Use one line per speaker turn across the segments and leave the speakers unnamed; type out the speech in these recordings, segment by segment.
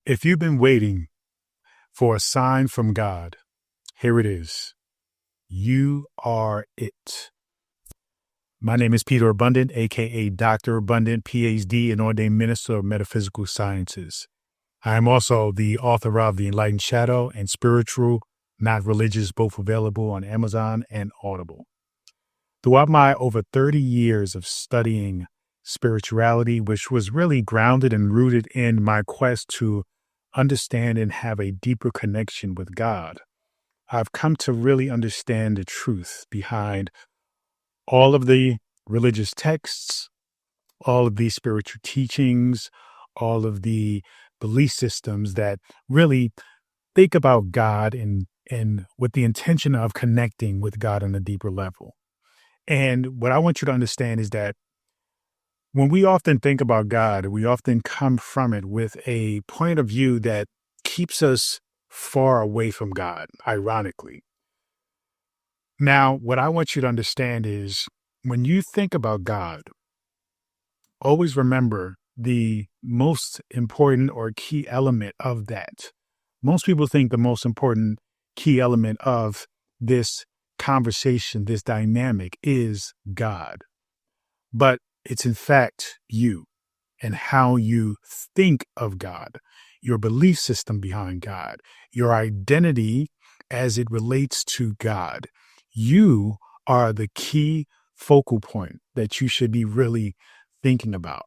If you've been waiting for a sign from God, here it is. You are it. My name is Peter Abundant, aka Dr. Abundant, PhD, and ordained minister of metaphysical sciences. I am also the author of The Enlightened Shadow and Spiritual, Not Religious, both available on Amazon and Audible. Throughout my over 30 years of studying spirituality, which was really grounded and rooted in my quest to understand and have a deeper connection with God, I've come to really understand the truth behind all of the religious texts, all of these spiritual teachings, all of the belief systems that really think about God and with the intention of connecting with God on a deeper level. And what I want you to understand is that when we often think about God, we often come from it with a point of view that keeps us far away from God, ironically. Now, what I want you to understand is when you think about God, always remember the most important or key element of that. Most people think the most important key element of this conversation, this dynamic is God. But it's in fact you and how you think of God, your belief system behind God, your identity as it relates to God. You are the key focal point that you should be really thinking about.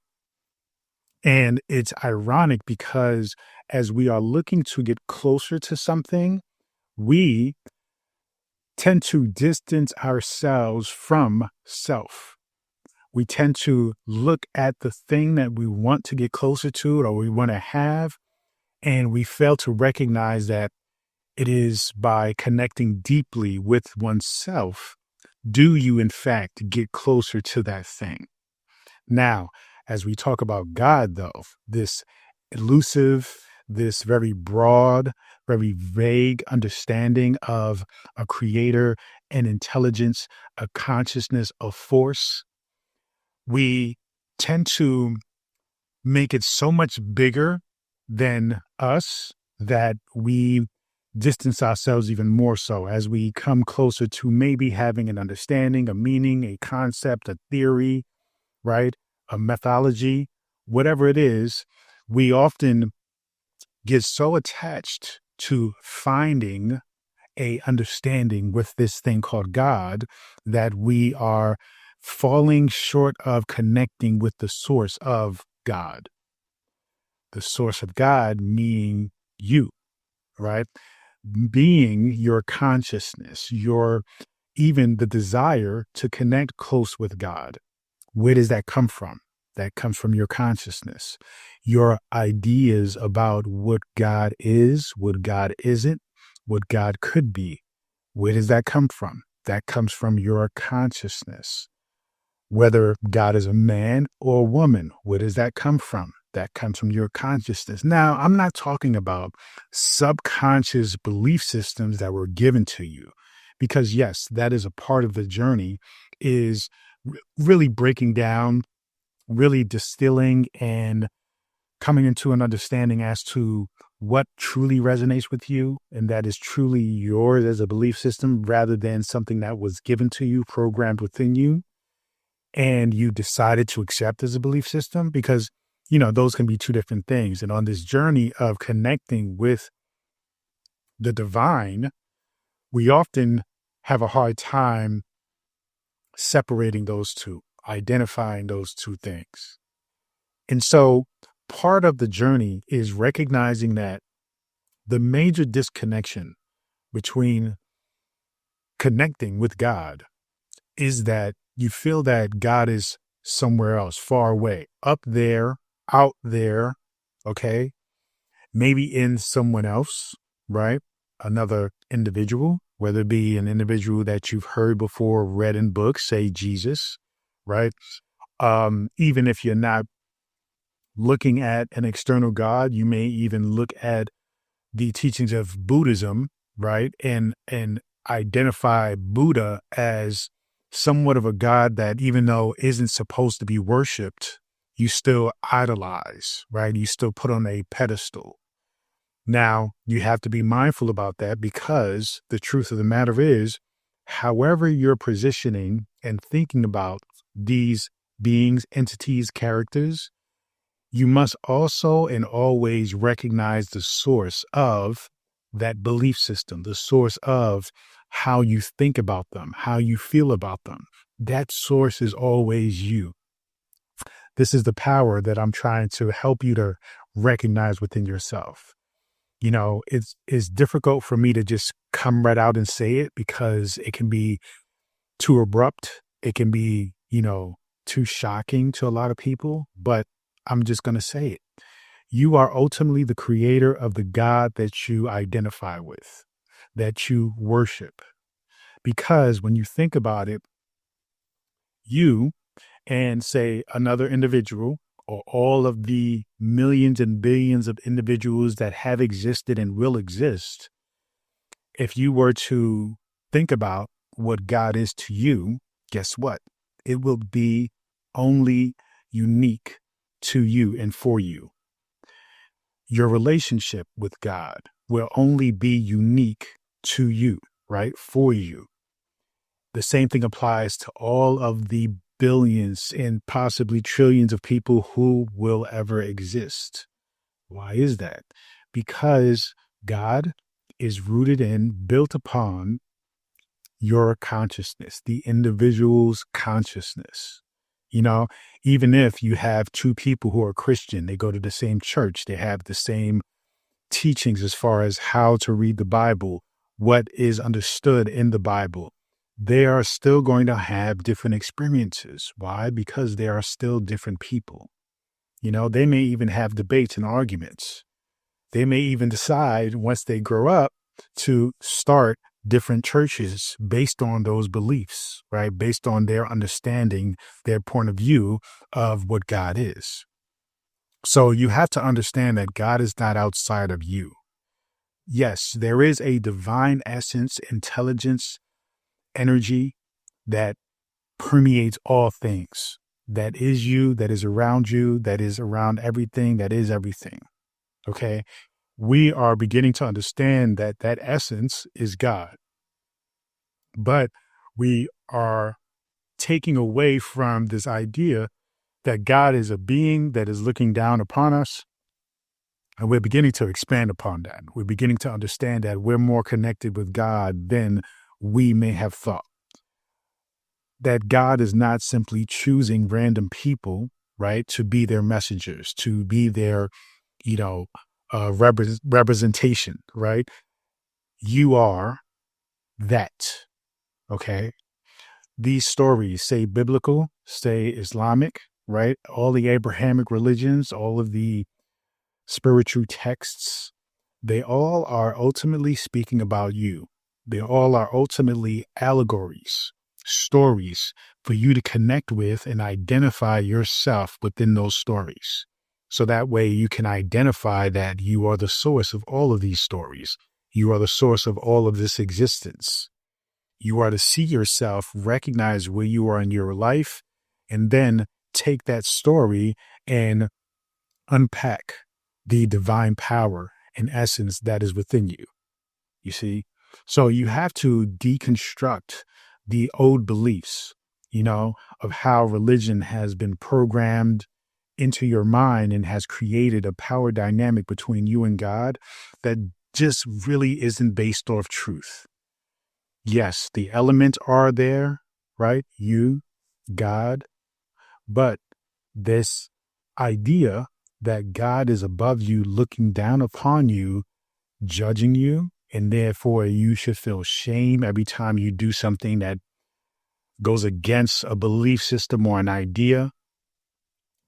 And it's ironic because as we are looking to get closer to something, we tend to distance ourselves from self. We tend to look at the thing that we want to get closer to or we want to have, and we fail to recognize that it is by connecting deeply with oneself do you in fact get closer to that thing. Now, as we talk about God, though, this elusive, this very broad, very vague understanding of a creator, an intelligence, a consciousness, a force, we tend to make it so much bigger than us that we distance ourselves even more so as we come closer to maybe having an understanding, a meaning, a concept, a theory, right? A methodology, whatever it is. We often get so attached to finding a understanding with this thing called God that we are falling short of connecting with the source of God. The source of God meaning you, right? Being your consciousness, your even the desire to connect close with God. Where does that come from? That comes from your consciousness, your ideas about what God is, what God isn't, what God could be. Where does that come from? That comes from your consciousness. Whether God is a man or a woman, where does that come from? That comes from your consciousness. Now, I'm not talking about subconscious belief systems that were given to you, because yes, that is a part of the journey, is really breaking down, really distilling and coming into an understanding as to what truly resonates with you. And that is truly yours as a belief system rather than something that was given to you, programmed within you, and you decided to accept as a belief system, because, you know, those can be two different things. And on this journey of connecting with the divine, we often have a hard time separating those two, identifying those two things. And so part of the journey is recognizing that the major disconnection between connecting with God is that you feel that God is somewhere else, far away, up there, out there, okay? Maybe in someone else, right? Another individual, whether it be an individual that you've heard before, read in books, say Jesus, right? Even if you're not looking at an external God, you may even look at the teachings of Buddhism, right? And identify Buddha as somewhat of a God that, even though isn't supposed to be worshipped, you still idolize, right? You still put on a pedestal. Now, you have to be mindful about that because the truth of the matter is, however you're positioning and thinking about these beings, entities, characters, you must also and always recognize the source of that belief system, the source of how you think about them, how you feel about them. That source is always you. This is the power that I'm trying to help you to recognize within yourself. It's difficult for me to just come right out and say it because it can be too abrupt. It can be, too shocking to a lot of people, but I'm just going to say it. You are ultimately the creator of the God that you identify with, that you worship. Because when you think about it, you and say another individual or all of the millions and billions of individuals that have existed and will exist, if you were to think about what God is to you, guess what? It will be only unique to you and for you. Your relationship with God will only be unique to you, right? For you. The same thing applies to all of the billions and possibly trillions of people who will ever exist. Why is that? Because God is rooted in, built upon your consciousness, the individual's consciousness. Even if you have two people who are Christian, they go to the same church, they have the same teachings as far as how to read the Bible, what is understood in the Bible, they are still going to have different experiences. Why? Because they are still different people. They may even have debates and arguments. They may even decide once they grow up to start different churches based on those beliefs, right? Based on their understanding, their point of view of what God is. So you have to understand that God is not outside of you. Yes, there is a divine essence, intelligence, energy that permeates all things. That is you, that is around you, that is around everything, that is everything. Okay? We are beginning to understand that that essence is God. But we are taking away from this idea that God is a being that is looking down upon us. And we're beginning to expand upon that. We're beginning to understand that we're more connected with God than we may have thought. That God is not simply choosing random people, right, to be their messengers, to be their, representation, right? You are that, okay? These stories, say biblical, say Islamic, right? All the Abrahamic religions, all of the spiritual texts, they all are ultimately speaking about you. They all are ultimately allegories, stories for you to connect with and identify yourself within those stories. So that way you can identify that you are the source of all of these stories. You are the source of all of this existence. You are to see yourself, recognize where you are in your life, and then take that story and unpack the divine power and essence that is within you. You see? So you have to deconstruct the old beliefs, of how religion has been programmed into your mind and has created a power dynamic between you and God that just really isn't based off truth. Yes, the elements are there, right? You, God, but this idea that God is above you, looking down upon you, judging you, and therefore you should feel shame every time you do something that goes against a belief system or an idea,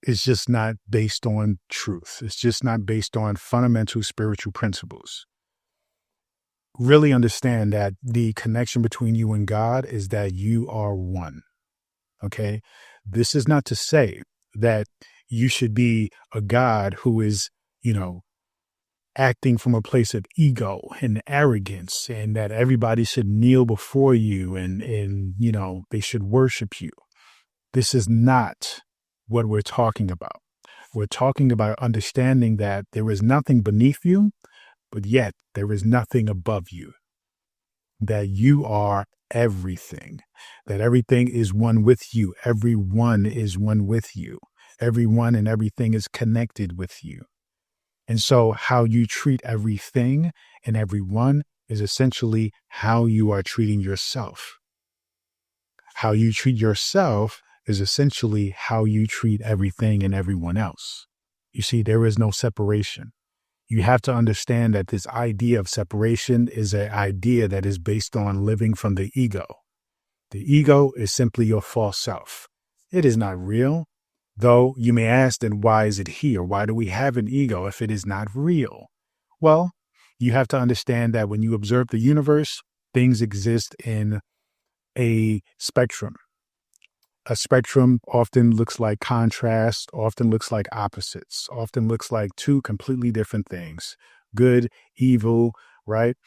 is just not based on truth. It's just not based on fundamental spiritual principles. Really understand that the connection between you and God is that you are one. Okay. This is not to say that you should be a God who is, acting from a place of ego and arrogance, and that everybody should kneel before you and they should worship you. This is not what we're talking about. We're talking about understanding that there is nothing beneath you, but yet there is nothing above you, that you are everything, that everything is one with you. Everyone is one with you. Everyone and everything is connected with you. And so how you treat everything and everyone is essentially how you are treating yourself. How you treat yourself is essentially how you treat everything and everyone else. You see, there is no separation. You have to understand that this idea of separation is an idea that is based on living from the ego. The ego is simply your false self. It is not real. Though you may ask, then why is it here? Why do we have an ego if it is not real? Well, you have to understand that when you observe the universe, things exist in a spectrum. A spectrum often looks like contrast, often looks like opposites, often looks like two completely different things. Good, evil, right?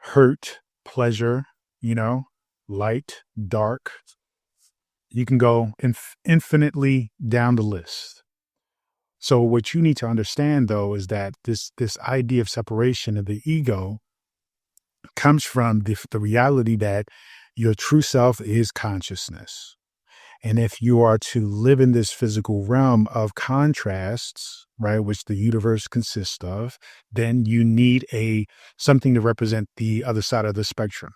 Hurt, pleasure, light, dark. You can go infinitely down the list. So what you need to understand, though, is that this idea of separation of the ego comes from the reality that your true self is consciousness. And if you are to live in this physical realm of contrasts, right, which the universe consists of, then you need something to represent the other side of the spectrum.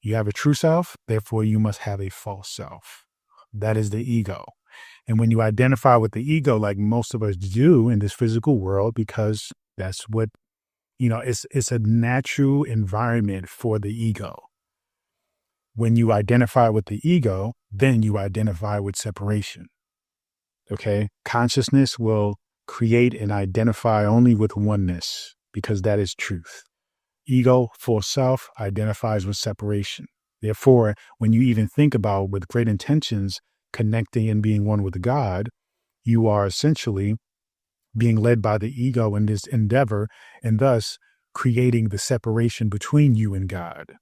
You have a true self, therefore you must have a false self. That is the ego. And when you identify with the ego, like most of us do in this physical world, because that's what, it's a natural environment for the ego. When you identify with the ego, then you identify with separation. Okay? Consciousness will create and identify only with oneness, because that is truth. Ego, for self, identifies with separation. Therefore, when you even think about with great intentions, connecting and being one with God, you are essentially being led by the ego in this endeavor, and thus creating the separation between you and God.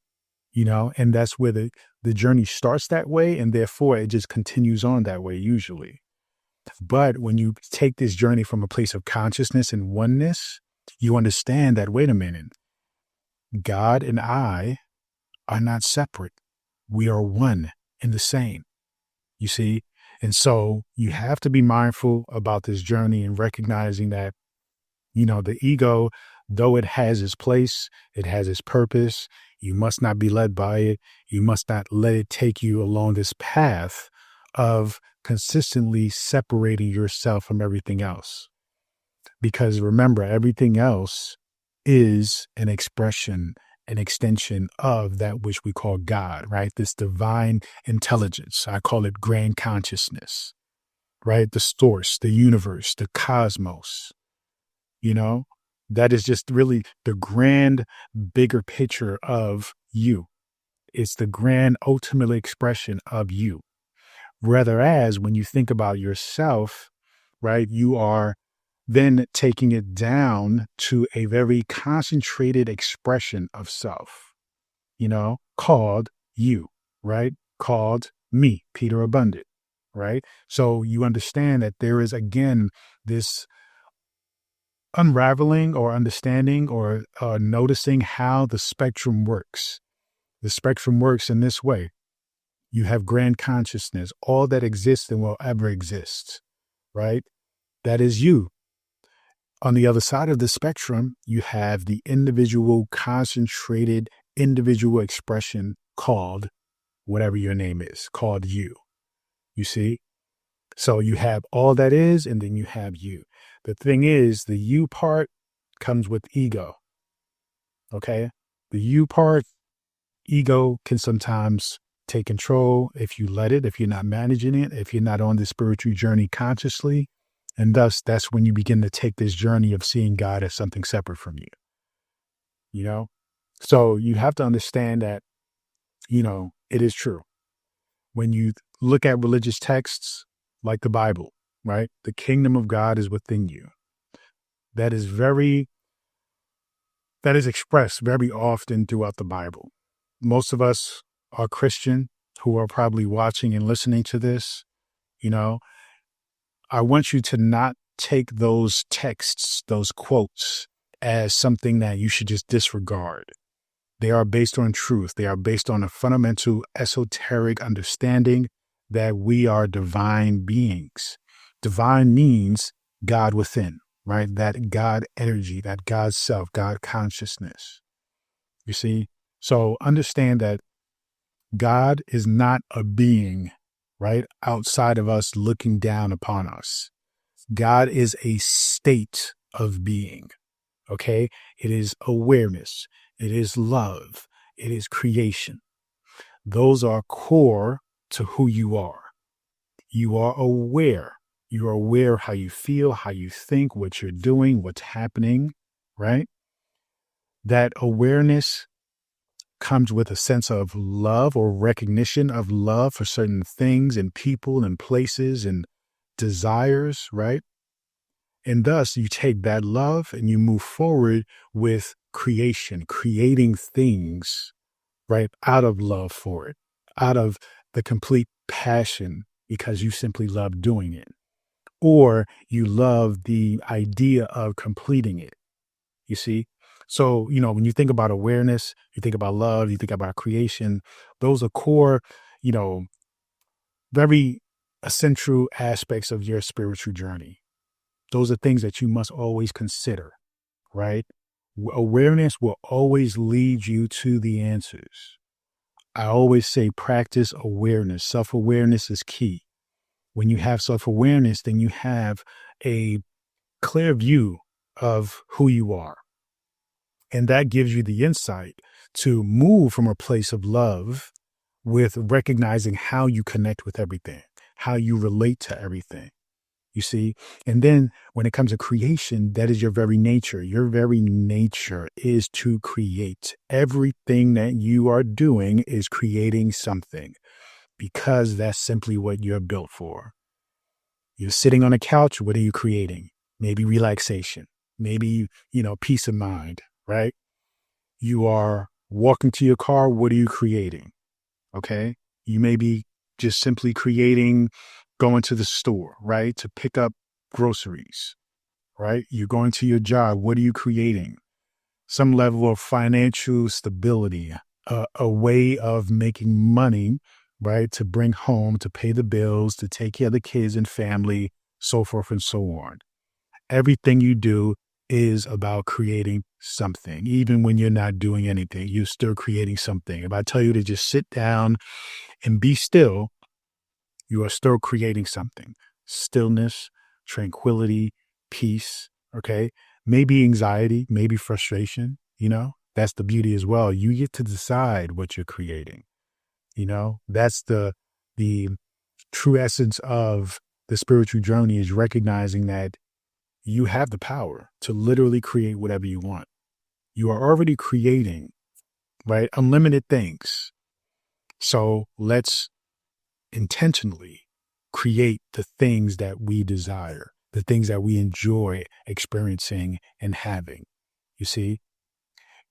And that's where the journey starts that way, and therefore it just continues on that way usually. But when you take this journey from a place of consciousness and oneness, you understand that, wait a minute, God and I are not separate. We are one and the same, you see? And so you have to be mindful about this journey and recognizing that, the ego, though it has its place, it has its purpose, you must not be led by it. You must not let it take you along this path of consistently separating yourself from everything else. Because remember, everything else is an expression, an extension of that which we call God, right? This divine intelligence. I call it grand consciousness, right? The source, the universe, the cosmos, that is just really the grand, bigger picture of you. It's the grand ultimate expression of you. Whereas when you think about yourself, right, you are then taking it down to a very concentrated expression of self, called you, right? Called me, Peter Abundant, right? So you understand that there is, again, this unraveling or understanding or noticing how the spectrum works. The spectrum works in this way. You have grand consciousness, all that exists and will ever exist, right? That is you. On the other side of the spectrum, you have the individual concentrated individual expression called whatever your name is, called you. You see? So you have all that is, and then you have you. The thing is, the you part comes with ego. Okay? The you part, ego can sometimes take control if you let it, if you're not managing it, if you're not on the spiritual journey consciously. And thus, that's when you begin to take this journey of seeing God as something separate from you. So you have to understand that, it is true. When you look at religious texts like the Bible, right? The kingdom of God is within you. That is expressed very often throughout the Bible. Most of us are Christian who are probably watching and listening to this. I want you to not take those texts, those quotes, as something that you should just disregard. They are based on truth. They are based on a fundamental esoteric understanding that we are divine beings. Divine means God within, right? That God energy, that God self, God consciousness. You see? So understand that God is not a being, right, outside of us looking down upon us. God is a state of being, okay? It is awareness. It is love. It is creation. Those are core to who you are. You are aware. You are aware of how you feel, how you think, what you're doing, what's happening, right? That awareness comes with a sense of love or recognition of love for certain things and people and places and desires, right? And thus you take that love and you move forward with creation, creating things, right? Out of love for it, out of the complete passion because you simply love doing it, or you love the idea of completing it. You see? So, when you think about awareness, you think about love, you think about creation, those are core, you know, very essential aspects of your spiritual journey. Those are things that you must always consider, right? Awareness will always lead you to the answers. I always say practice awareness. Self-awareness is key. When you have self-awareness, then you have a clear view of who you are. And that gives you the insight to move from a place of love with recognizing how you connect with everything, how you relate to everything. You see? And then when it comes to creation, that is your very nature. Your very nature is to create. Everything that you are doing is creating something because that's simply what you're built for. You're sitting on a couch. What are you creating? Maybe relaxation, maybe, peace of mind, right? You are walking to your car. What are you creating? Okay. You may be just simply creating going to the store, right? To pick up groceries, right? You're going to your job. What are you creating? Some level of financial stability, a way of making money, right? To bring home, to pay the bills, to take care of the kids and family, so forth and so on. Everything you do is about creating something. Even when you're not doing anything, you're still creating something. If I tell you to just sit down and be still, you are still creating something. Stillness, tranquility, peace, okay? Maybe anxiety, maybe frustration, That's the beauty as well. You get to decide what you're creating, That's the true essence of the spiritual journey, is recognizing that you have the power to literally create whatever you want. You are already creating, right? Unlimited things. So let's intentionally create the things that we desire, the things that we enjoy experiencing and having. You see,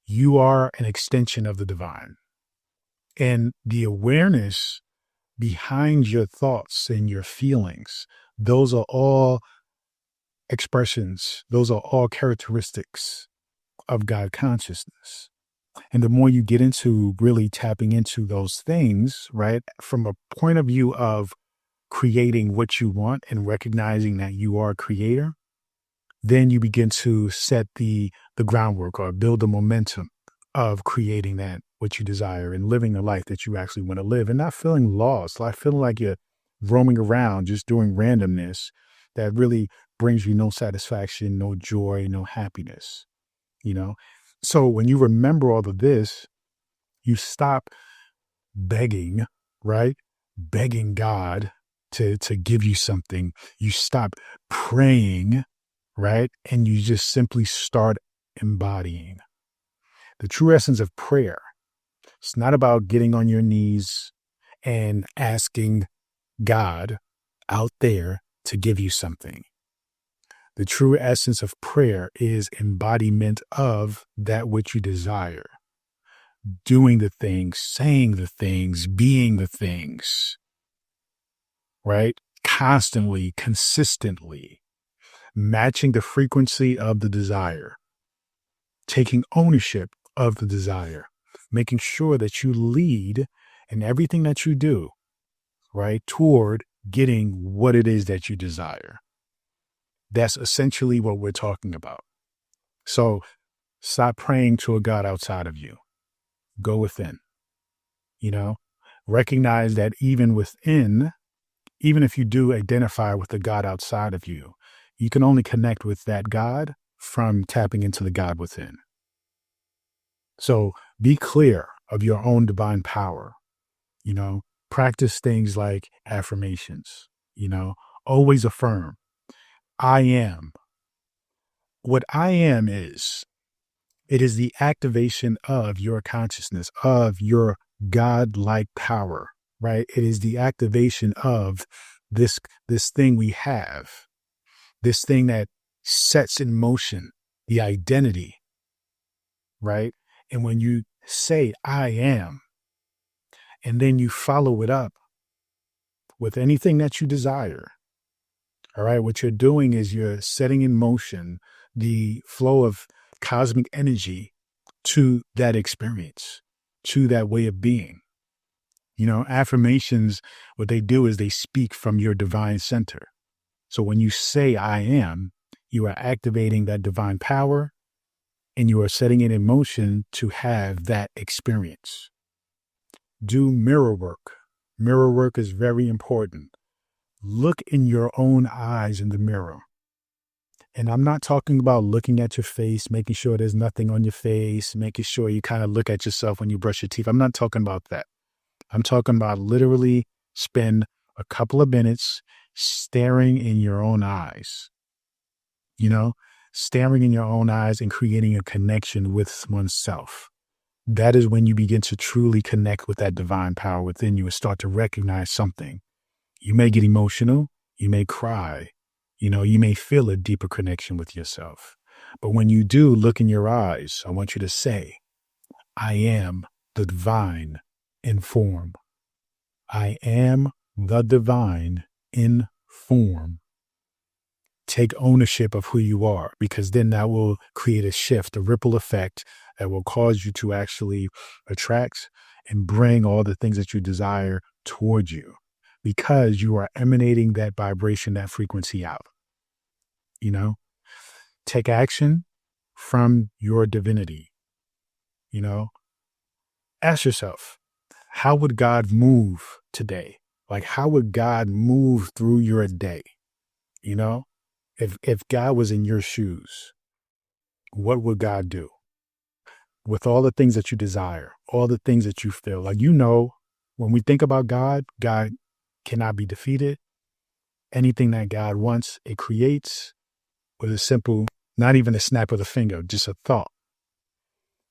you are an extension of the divine. And the awareness behind your thoughts and your feelings, those are all expressions, those are all characteristics of God consciousness. And the more you get into really tapping into those things, right, from a point of view of creating what you want and recognizing that you are a creator, then you begin to set the groundwork or build the momentum of creating that what you desire and living the life that you actually want to live, and not feeling lost, like feeling like you're roaming around just doing randomness that really brings you no satisfaction, no joy, no happiness, So when you remember all of this, you stop begging, right? Begging God to give you something. You stop praying, right? And you just simply start embodying. The true essence of prayer, it's not about getting on your knees and asking God out there to give you something. The true essence of prayer is embodiment of that which you desire. Doing the things, saying the things, being the things, right? Constantly, consistently, matching the frequency of the desire. taking ownership of the desire, making sure that you lead in everything that you do, right, toward getting what it is that you desire. That's essentially what we're talking about. So stop praying to a God outside of you. Go within, recognize that even within, even if you do identify with the God outside of you, you can only connect with that God from tapping into the God within. So be clear of your own divine power, practice things like affirmations, always affirm, I am. What I am is, it is the activation of your consciousness, of your God-like power, right? It is the activation of this thing we have, this thing that sets in motion the identity, right? And when you say, I am, and then you follow it up with anything that you desire, all right, what you're doing is you're setting in motion the flow of cosmic energy to that experience, to that way of being. Affirmations, what they do is they speak from your divine center. So when you say, I am, you are activating that divine power and you are setting it in motion to have that experience. Do mirror work. Mirror work is very important. Look in your own eyes in the mirror. And I'm not talking about looking at your face, making sure there's nothing on your face, making sure you kind of look at yourself when you brush your teeth. I'm not talking about that. I'm talking about literally spend a couple of minutes staring in your own eyes, staring in your own eyes and creating a connection with oneself. That is when you begin to truly connect with that divine power within you and start to recognize something. You may get emotional, you may cry, you may feel a deeper connection with yourself. But when you do look in your eyes, I want you to say, I am the divine in form. I am the divine in form. Take ownership of who you are, because then that will create a shift, a ripple effect that will cause you to actually attract and bring all the things that you desire towards you, because you are emanating that vibration, that frequency out. Take action from your divinity. Ask yourself, how would God move today? Like, how would God move through your day? If God was in your shoes, what would God do with all the things that you desire, all the things that you feel? Like, when we think about God, God cannot be defeated. Anything that God wants, it creates with a simple, not even a snap of the finger, just a thought.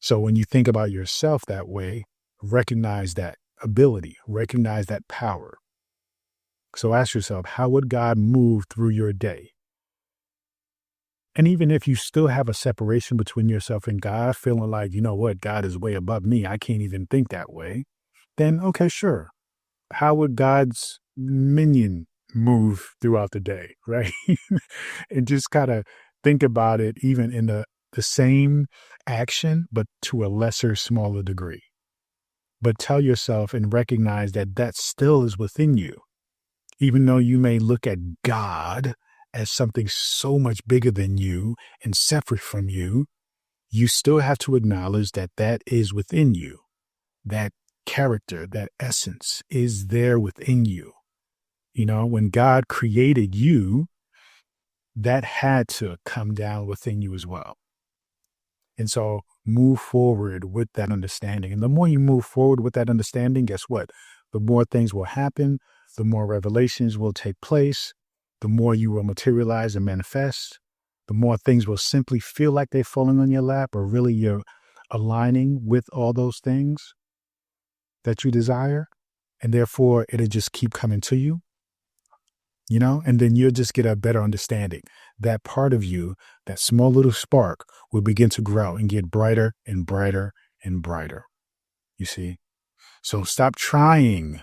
So when you think about yourself that way, recognize that ability, recognize that power. So ask yourself, how would God move through your day? And even if you still have a separation between yourself and God, feeling like, God is way above me, I can't even think that way, then okay, sure. How would God's minion move throughout the day, right? And just kind of think about it even in the same action, but to a lesser, smaller degree. But tell yourself and recognize that that still is within you. Even though you may look at God as something so much bigger than you and separate from you, you still have to acknowledge that that is within you. That character, that essence is there within you. When God created you, that had to come down within you as well. And so move forward with that understanding. And the more you move forward with that understanding, guess what? The more things will happen, the more revelations will take place, the more you will materialize and manifest, the more things will simply feel like they're falling on your lap, or really you're aligning with all those things that you desire. And therefore, it'll just keep coming to you, and then you'll just get a better understanding. That part of you, that small little spark, will begin to grow and get brighter and brighter and brighter. You see? So stop trying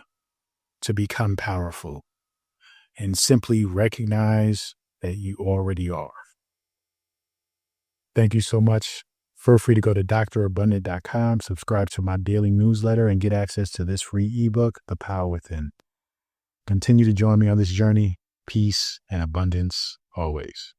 to become powerful and simply recognize that you already are. Thank you so much Feel free to go to drabundant.com, subscribe to my daily newsletter, and get access to this free ebook, The Power Within. Continue to join me on this journey. Peace and abundance always.